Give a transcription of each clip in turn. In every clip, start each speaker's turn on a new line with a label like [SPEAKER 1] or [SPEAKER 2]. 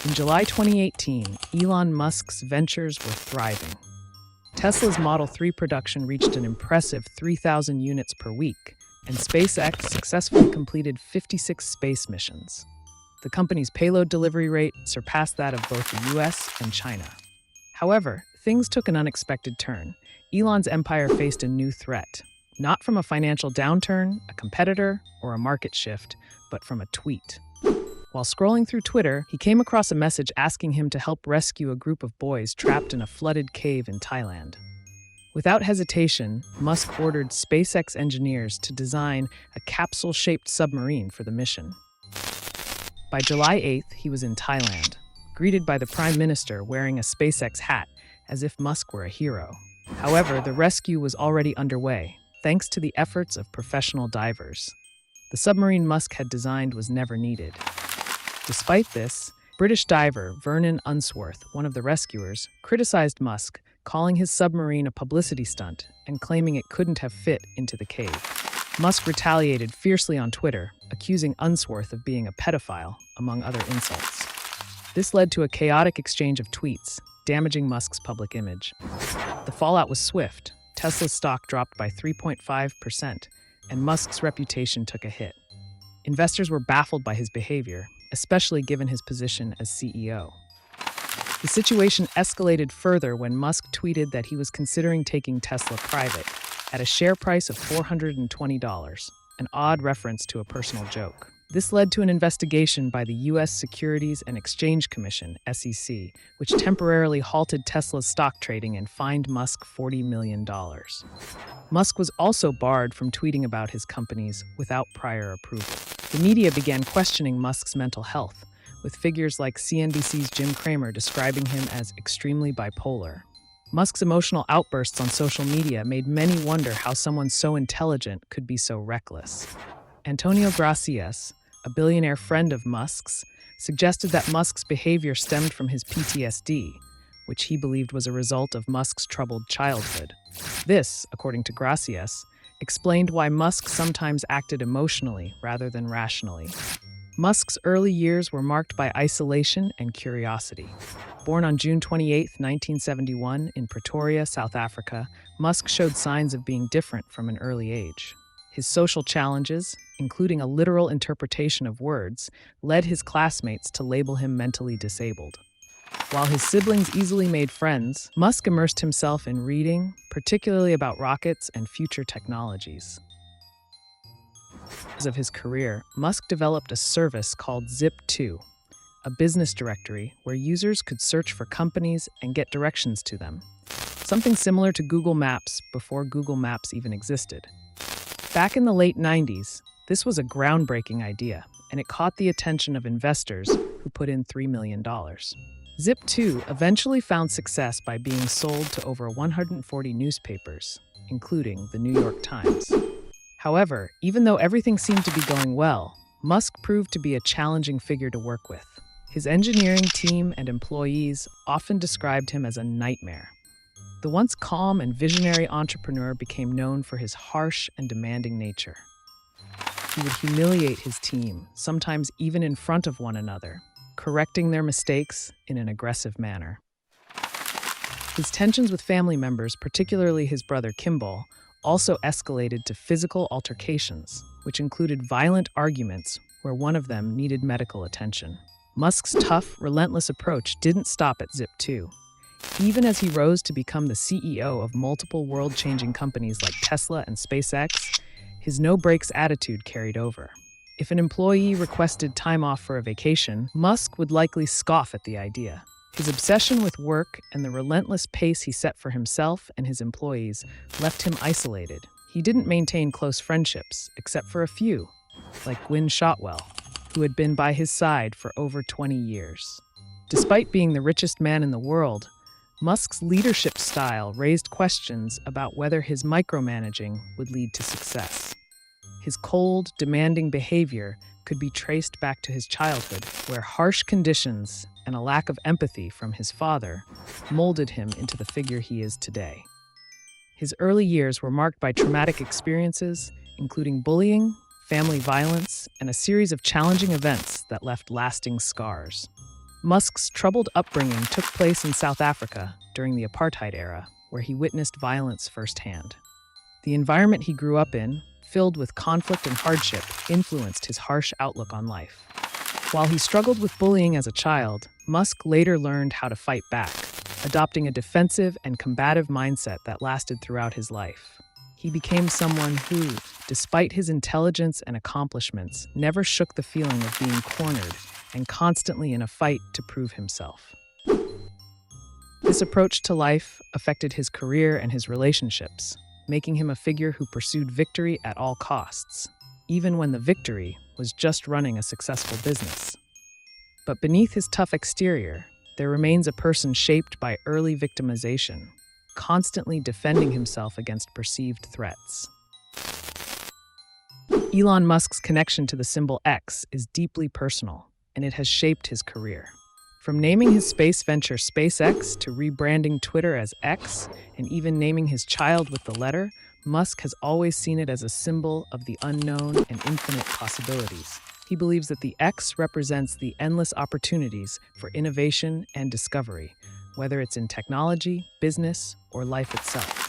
[SPEAKER 1] In July 2018, Elon Musk's ventures were thriving. Tesla's Model 3 production reached an impressive 3,000 units per week, and SpaceX successfully completed 56 space missions. The company's payload delivery rate surpassed that of both the US and China. However, things took an unexpected turn. Elon's empire faced a new threat, not from a financial downturn, a competitor, or a market shift, but from a tweet. While scrolling through Twitter, he came across a message asking him to help rescue a group of boys trapped in a flooded cave in Thailand. Without hesitation, Musk ordered SpaceX engineers to design a capsule-shaped submarine for the mission. By July 8th, he was in Thailand, greeted by the Prime Minister wearing a SpaceX hat, as if Musk were a hero. However, the rescue was already underway, thanks to the efforts of professional divers. The submarine Musk had designed was never needed. Despite this, British diver Vernon Unsworth, one of the rescuers, criticized Musk, calling his submarine a publicity stunt and claiming it couldn't have fit into the cave. Musk retaliated fiercely on Twitter, accusing Unsworth of being a pedophile, among other insults. This led to a chaotic exchange of tweets, damaging Musk's public image. The fallout was swift. Tesla's stock dropped by 3.5%, and Musk's reputation took a hit. Investors were baffled by his behavior, especially given his position as CEO. The situation escalated further when Musk tweeted that he was considering taking Tesla private at a share price of $420, an odd reference to a personal joke. This led to an investigation by the U.S. Securities and Exchange Commission, SEC, which temporarily halted Tesla's stock trading and fined Musk $40 million. Musk was also barred from tweeting about his companies without prior approval. The media began questioning Musk's mental health, with figures like CNBC's Jim Cramer describing him as extremely bipolar. Musk's emotional outbursts on social media made many wonder how someone so intelligent could be so reckless. Antonio Gracias, a billionaire friend of Musk's, suggested that Musk's behavior stemmed from his PTSD, which he believed was a result of Musk's troubled childhood. This, according to Gracias, explained why Musk sometimes acted emotionally rather than rationally. Musk's early years were marked by isolation and curiosity. Born on June 28, 1971, in Pretoria, South Africa, Musk showed signs of being different from an early age. His social challenges, including a literal interpretation of words, led his classmates to label him mentally disabled. While his siblings easily made friends, Musk immersed himself in reading, particularly about rockets and future technologies. Because of his career, Musk developed a service called Zip2, a business directory where users could search for companies and get directions to them, something similar to Google Maps before Google Maps even existed. Back in the late 90s, this was a groundbreaking idea, and it caught the attention of investors who put in $3 million. Zip2 eventually found success by being sold to over 140 newspapers, including the New York Times. However, even though everything seemed to be going well, Musk proved to be a challenging figure to work with. His engineering team and employees often described him as a nightmare. The once calm and visionary entrepreneur became known for his harsh and demanding nature. He would humiliate his team, sometimes even in front of one another, correcting their mistakes in an aggressive manner. His tensions with family members, particularly his brother Kimball, also escalated to physical altercations, which included violent arguments where one of them needed medical attention. Musk's tough, relentless approach didn't stop at Zip2. Even as he rose to become the CEO of multiple world-changing companies like Tesla and SpaceX, his no-breaks attitude carried over. If an employee requested time off for a vacation, Musk would likely scoff at the idea. His obsession with work and the relentless pace he set for himself and his employees left him isolated. He didn't maintain close friendships, except for a few, like Gwynne Shotwell, who had been by his side for over 20 years. Despite being the richest man in the world, Musk's leadership style raised questions about whether his micromanaging would lead to success. His cold, demanding behavior could be traced back to his childhood, where harsh conditions and a lack of empathy from his father molded him into the figure he is today. His early years were marked by traumatic experiences, including bullying, family violence, and a series of challenging events that left lasting scars. Musk's troubled upbringing took place in South Africa during the apartheid era, where he witnessed violence firsthand. The environment he grew up in, filled with conflict and hardship, influenced his harsh outlook on life. While he struggled with bullying as a child, Musk later learned how to fight back, adopting a defensive and combative mindset that lasted throughout his life. He became someone who, despite his intelligence and accomplishments, never shook the feeling of being cornered and constantly in a fight to prove himself. This approach to life affected his career and his relationships, making him a figure who pursued victory at all costs, even when the victory was just running a successful business. But beneath his tough exterior, there remains a person shaped by early victimization, constantly defending himself against perceived threats. Elon Musk's connection to the symbol X is deeply personal, and it has shaped his career. From naming his space venture SpaceX to rebranding Twitter as X, and even naming his child with the letter, Musk has always seen it as a symbol of the unknown and infinite possibilities. He believes that the X represents the endless opportunities for innovation and discovery, whether it's in technology, business, or life itself.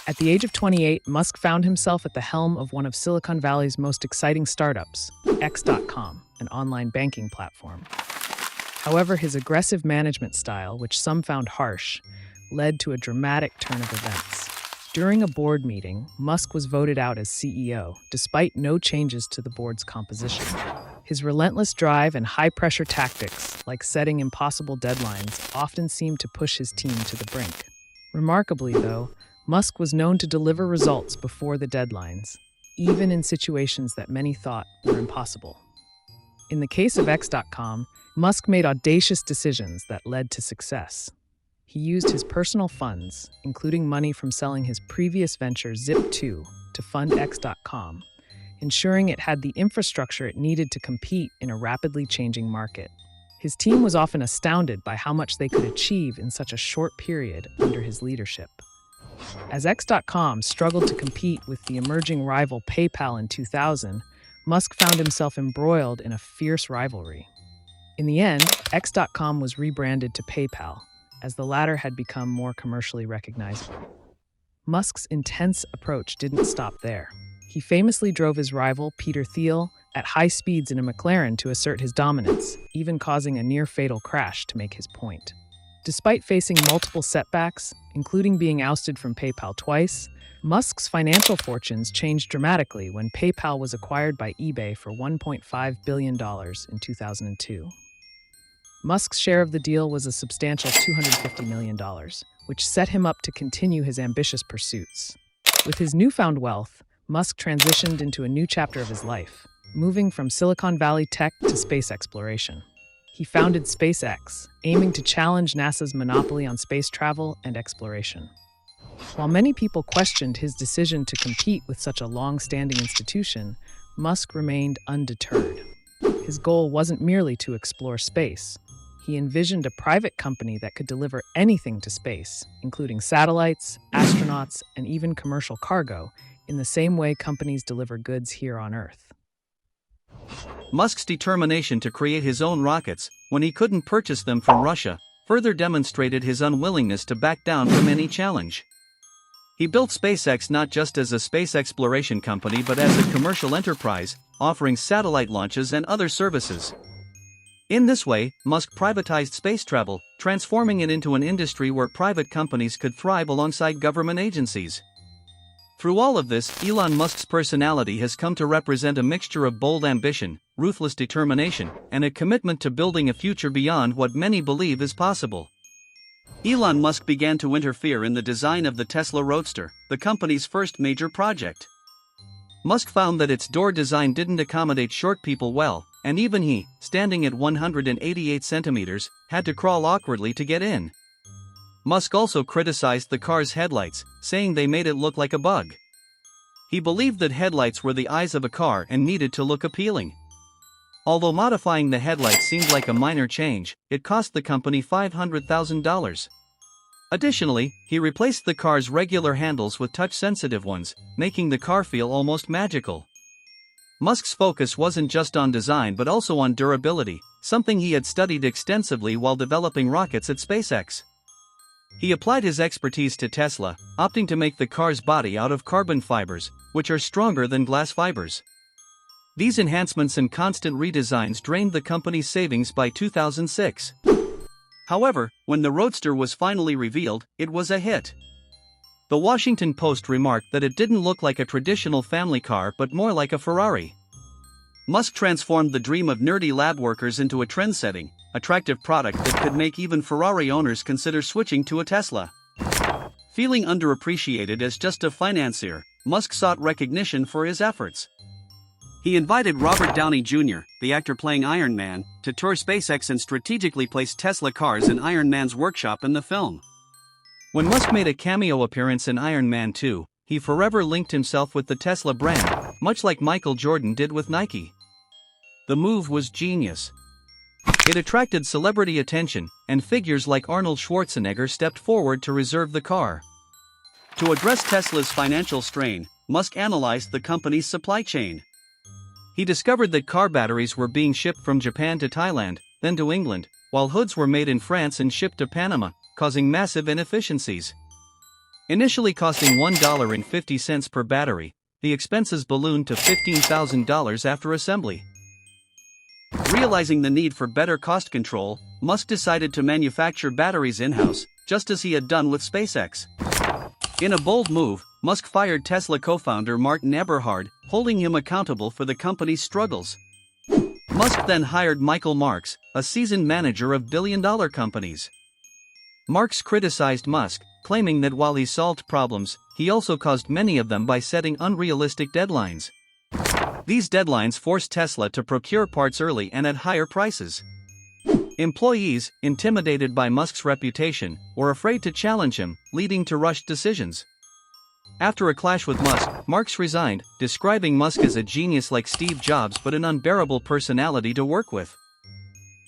[SPEAKER 1] At the age of 28, Musk found himself at the helm of one of Silicon Valley's most exciting startups, X.com, an online banking platform. However, his aggressive management style, which some found harsh, led to a dramatic turn of events. During a board meeting, Musk was voted out as CEO, despite no changes to the board's composition. His relentless drive and high-pressure tactics, like setting impossible deadlines, often seemed to push his team to the brink. Remarkably, though, Musk was known to deliver results before the deadlines, even in situations that many thought were impossible. In the case of X.com, Musk made audacious decisions that led to success. He used his personal funds, including money from selling his previous venture Zip2, to fund X.com, ensuring it had the infrastructure it needed to compete in a rapidly changing market. His team was often astounded by how much they could achieve in such a short period under his leadership. As X.com struggled to compete with the emerging rival PayPal in 2000, Musk found himself embroiled in a fierce rivalry. In the end, X.com was rebranded to PayPal, as the latter had become more commercially recognizable. Musk's intense approach didn't stop there. He famously drove his rival, Peter Thiel, at high speeds in a McLaren to assert his dominance, even causing a near-fatal crash to make his point. Despite facing multiple setbacks, including being ousted from PayPal twice, Musk's financial fortunes changed dramatically when PayPal was acquired by eBay for $1.5 billion in 2002. Musk's share of the deal was a substantial $250 million, which set him up to continue his ambitious pursuits. With his newfound wealth, Musk transitioned into a new chapter of his life, moving from Silicon Valley tech to space exploration. He founded SpaceX, aiming to challenge NASA's monopoly on space travel and exploration. While many people questioned his decision to compete with such a long-standing institution, Musk remained undeterred. His goal wasn't merely to explore space. He envisioned a private company that could deliver anything to space, including satellites, astronauts, and even commercial cargo, in the same way companies deliver goods here on Earth.
[SPEAKER 2] Musk's determination to create his own rockets, when he couldn't purchase them from Russia, further demonstrated his unwillingness to back down from any challenge. He built SpaceX not just as a space exploration company but as a commercial enterprise, offering satellite launches and other services. In this way, Musk privatized space travel, transforming it into an industry where private companies could thrive alongside government agencies. Through all of this, Elon Musk's personality has come to represent a mixture of bold ambition, ruthless determination, and a commitment to building a future beyond what many believe is possible. Elon Musk began to interfere in the design of the Tesla Roadster, the company's first major project. Musk found that its door design didn't accommodate short people well, and even he, standing at 188 centimeters, had to crawl awkwardly to get in. Musk also criticized the car's headlights, saying they made it look like a bug. He believed that headlights were the eyes of a car and needed to look appealing. Although modifying the headlights seemed like a minor change, it cost the company $500,000. Additionally, he replaced the car's regular handles with touch-sensitive ones, making the car feel almost magical. Musk's focus wasn't just on design but also on durability, something he had studied extensively while developing rockets at SpaceX. He applied his expertise to Tesla, opting to make the car's body out of carbon fibers, which are stronger than glass fibers. These enhancements and constant redesigns drained the company's savings by 2006. However, when the Roadster was finally revealed, it was a hit. The Washington Post remarked that it didn't look like a traditional family car but more like a Ferrari. Musk transformed the dream of nerdy lab workers into a trend-setting, attractive product that could make even Ferrari owners consider switching to a Tesla. Feeling underappreciated as just a financier, Musk sought recognition for his efforts. He invited Robert Downey Jr., the actor playing Iron Man, to tour SpaceX and strategically placed Tesla cars in Iron Man's workshop in the film. When Musk made a cameo appearance in Iron Man 2, he forever linked himself with the Tesla brand, much like Michael Jordan did with Nike. The move was genius. It attracted celebrity attention, and figures like Arnold Schwarzenegger stepped forward to reserve the car. To address Tesla's financial strain, Musk analyzed the company's supply chain. He discovered that car batteries were being shipped from Japan to Thailand, then to England, while hoods were made in France and shipped to Panama, causing massive inefficiencies. Initially costing $1.50 per battery, the expenses ballooned to $15,000 after assembly. Realizing the need for better cost control, Musk decided to manufacture batteries in-house, just as he had done with SpaceX. In a bold move, Musk fired Tesla co-founder Martin Eberhard, holding him accountable for the company's struggles. Musk then hired Michael Marks, a seasoned manager of billion-dollar companies. Marks criticized Musk, claiming that while he solved problems, he also caused many of them by setting unrealistic deadlines. These deadlines forced Tesla to procure parts early and at higher prices. Employees, intimidated by Musk's reputation, were afraid to challenge him, leading to rushed decisions. After a clash with Musk, Marks resigned, describing Musk as a genius like Steve Jobs but an unbearable personality to work with.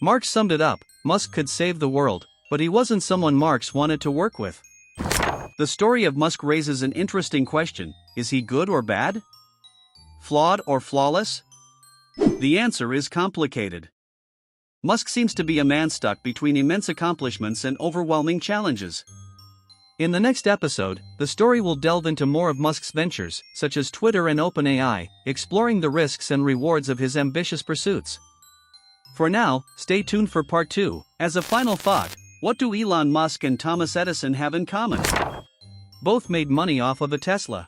[SPEAKER 2] Marks summed it up: Musk could save the world, but he wasn't someone Marks wanted to work with. The story of Musk raises an interesting question: is he good or bad? Flawed or flawless? The answer is complicated. Musk seems to be a man stuck between immense accomplishments and overwhelming challenges. In the next episode, the story will delve into more of Musk's ventures, such as Twitter and OpenAI, exploring the risks and rewards of his ambitious pursuits. For now, stay tuned for part 2. As a final thought, what do Elon Musk and Thomas Edison have in common? Both made money off of a Tesla.